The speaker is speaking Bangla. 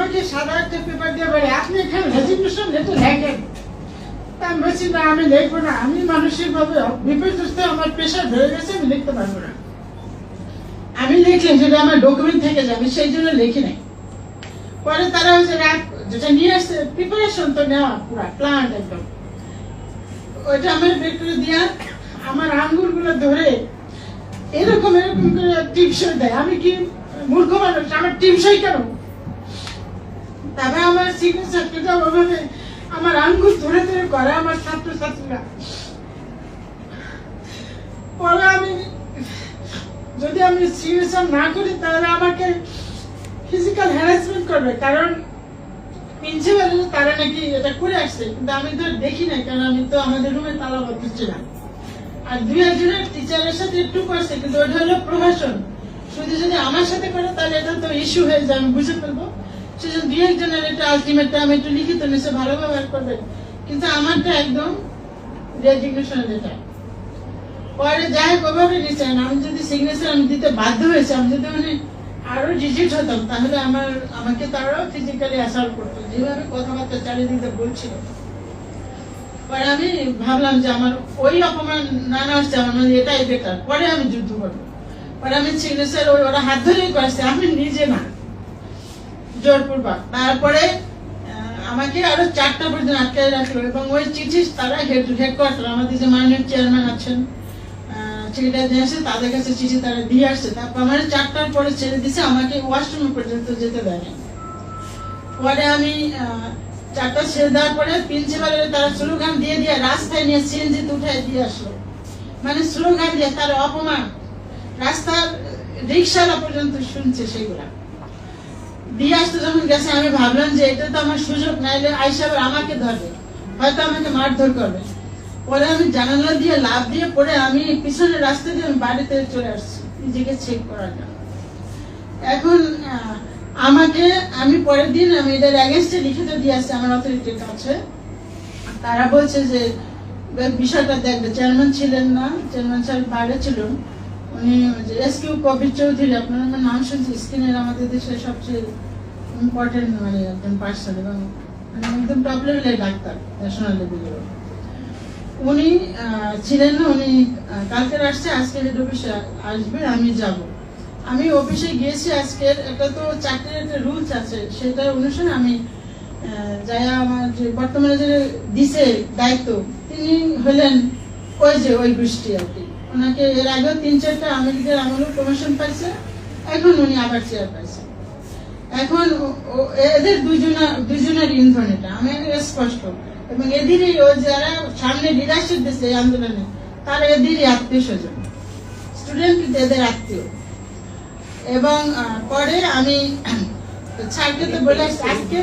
আমাকে সাদা একটা পেপার দিয়ে বলে আপনি এখানে রেজিগনেশন লেটার লেখেন। আমি বলছি না, আমি লিখবো না, আমি মানসিক ভাবে বিপর্যস্ত, আমার প্রেশার ধরে গেছে, আমি লিখতে পারবো না। আমি লিখলাম যেটা আমার ডকুমেন্ট থেকে যাবে, সেই জন্য লিখি নাই। পরে তারা হচ্ছে যেটা নিয়ে আসছে প্রিপারেশন তো নেওয়া পুরা প্ল্যান্ট একদম, ওইটা আমার বের দিয়া আমার আঙ্গুল গুলো ধরে এরকম এরকম করে টিপসই দেয়। আমি কি মূর্খ মানুষ, আমার টিপসই কেন? তবে আমার সিগনেচারটা ওভাবে আমার আঙ্গুল ধরে ধরে করে আমার ছাত্রছাত্রীরা। পরে আমি যদি আমি সিগনেচার না করি তাহলে আমাকে ফিজিক্যাল হ্যারাসমেন্ট করবে, কারণ প্রিন্সিপাল তারা নাকি এটা করে আসছে, কিন্তু আমি তো দেখি নাই, কারণ আমি তো আমাদের রুমে তালাবদ্ধ ছিলাম। আর দুই একজনের টিচারের সাথে একটু করছে, কিন্তু ওটা হলো প্রভাষণ। শুধু যদি আমার সাথে করে তাহলে এটা তো ইস্যু হয়ে যায়, আমি বুঝে ফেলবো। সেজন্য দুই একজনের একটা আলটিমেটটা আমি একটু লিখিত নিচে ভালো ব্যবহার করবে, কিন্তু আমারটা একদম রেজিগনেশন লেটার। পরে যাই হোক ওভাবে নিচ্ছেন, আমি যদি সিগনেচার আমি দিতে বাধ্য হয়েছে, আমি যদি মানে আরো ডিজিট হতাম তাহলে আমাকে তারাও ফিজিক্যালি অ্যাসাল্ট করতো, যেভাবে কথাবার্তা চারিদিকে বলছিল। পরে আমি ভাবলাম যে আমার ওই অপমান না আসছে, আমার মানে এটাই বেটার, পরে আমি যুদ্ধ করবো। পরে আমি সিগনেচার ওরা হাত ধরেই করেছে, আমি নিজে না, জোরপূর্বক। তারপরে আমাকে আরো 4টা পর্যন্ত আটকে রাখলো, এবং ওই চিঠি তারা হেডকোয়ার্টার আমাদের যে মাননীয় চেয়ারম্যান আছেন, সেক্রেটারি আছে, তাদের কাছে চিঠি তারা দিয়ে আসছে। তারপর আমার 4টার পরে ছেড়ে দিছে, আমাকে ওয়াশরুম পর্যন্ত যেতে দেয়নি। পরে আমি 4টা ছেড়ে দেওয়ার পরে প্রিন্সিপালের তারা স্লোগান দিয়ে দিয়ে রাস্তায় নিয়ে সিএনজিতে উঠায় দিয়ে আসলো, মানে স্লোগান দিয়ে তার অপমান রাস্তার রিক্সারা পর্যন্ত শুনছে। সেগুলা দিয়ে আসতে যখন গেছে আমি ভাবলাম যে এটা তো আমার সুযোগ, নাইলে আইসা আমাকে ধরবে, হয়তো আমাকে মারধর করবে। পরে আমি জানালা দিয়ে লাফ দিয়ে পরে আমি পিছনের রাস্তা দিয়ে আমি বাড়িতে চলে আসছি নিজেকে চেক করার জন্য। এখন আমি পরের দিন আমি এটার এগেইনস্টে লিখিত দিয়ে আসছি আমার অথরিটির কাছে। তারা বলছে যে বিষয়টা দেখবে, চেয়ারম্যান ছিলেন না, চেয়ারম্যান স্যার বাইরে ছিল, উনি এসকিউ কবির চৌধুরী, আপনারা নাম শুনছি, স্কিনের আমাদের দেশের সবচেয়ে ইম্পর্টেন্ট মানে একজন পার্সন, এবং একদম টপ লেভেলের ডাক্তার, ন্যাশনাল লেভেলের। উনি ছিলেন না, উনি কালকে আসছে, আজকে হেড অফিসে আসবে, আমি যাব। আমি অফিসে গিয়েছি আজকের, এটা তো চাকরির একটা রুলস আছে, সেটা অনুসারে আমি যাই। আমার যে বর্তমানে যে দিছে দায়িত্ব, তিনি হলেন ওই গোষ্ঠী আর কি। ওনাকে এর আগেও 3-4টা আমেরিকার আমলেও প্রমোশন পাইছে, এখন উনি আবার চেয়ার পাইছে। এখন এদের দুজনের ইন্ধন এটা আমি স্পষ্ট, এবং এদেরই যারা সামনে লিডারশিপ দিচ্ছে এই আন্দোলনে, তারা এদেরই আত্মীয় স্বজন, স্টুডেন্ট কিন্তু এদের আত্মীয়। এবং পরে আমি স্যারকে তো বলে আজকে